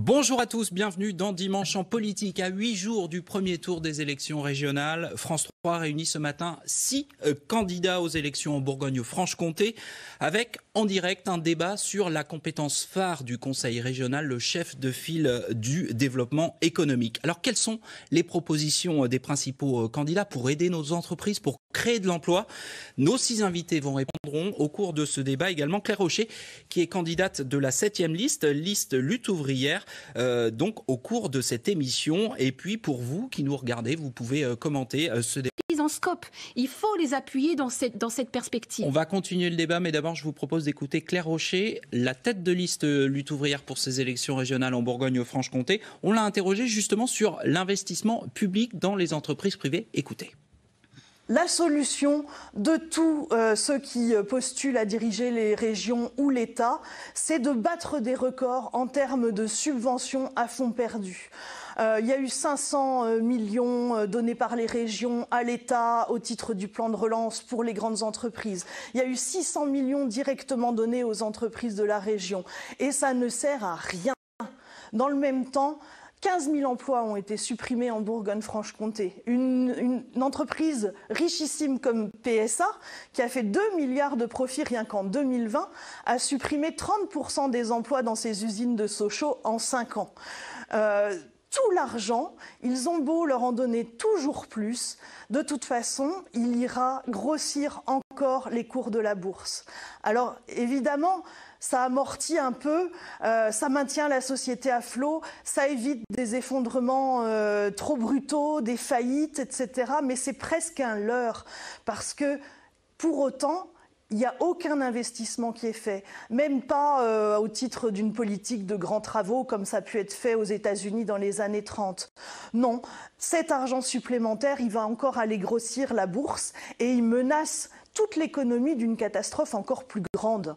Bonjour à tous, bienvenue dans Dimanche en politique. À 8 jours du premier tour des élections régionales, France 3 réunit ce matin 6 candidats aux élections en Bourgogne-Franche-Comté avec en direct un débat sur la compétence phare du Conseil régional, le chef de file du développement économique. Alors quelles sont les propositions des principaux candidats pour aider nos entreprises, pour créer de l'emploi? Nos 6 invités vont répondre au cours de ce débat. Également Claire Rocher, qui est candidate de la 7e liste Lutte ouvrière, donc au cours de cette émission. Et puis pour vous qui nous regardez, vous pouvez commenter ce débat. En scope. Il faut les appuyer dans cette perspective. On va continuer le débat, mais d'abord je vous propose d'écouter Claire Rocher, la tête de liste Lutte ouvrière pour ces élections régionales en Bourgogne-Franche-Comté. On l'a interrogée justement sur l'investissement public dans les entreprises privées. Écoutez. La solution de tous ceux qui postulent à diriger les régions ou l'État, c'est de battre des records en termes de subventions à fonds perdus. Il y a eu 500 millions donnés par les régions à l'État au titre du plan de relance pour les grandes entreprises. Il y a eu 600 millions directement donnés aux entreprises de la région. Et ça ne sert à rien. Dans le même temps, 15 000 emplois ont été supprimés en Bourgogne-Franche-Comté. Une entreprise richissime comme PSA, qui a fait 2 milliards de profits rien qu'en 2020, a supprimé 30% des emplois dans ses usines de Sochaux en 5 ans. Tout l'argent, ils ont beau leur en donner toujours plus, de toute façon, il ira grossir encore les cours de la bourse. Alors évidemment, ça amortit un peu, ça maintient la société à flot, ça évite des effondrements trop brutaux, des faillites, etc. Mais c'est presque un leurre, parce que pour autant, il n'y a aucun investissement qui est fait, même pas au titre d'une politique de grands travaux comme ça a pu être fait aux États-Unis dans les années 30. Non, cet argent supplémentaire, il va encore aller grossir la bourse et il menace toute l'économie d'une catastrophe encore plus grande.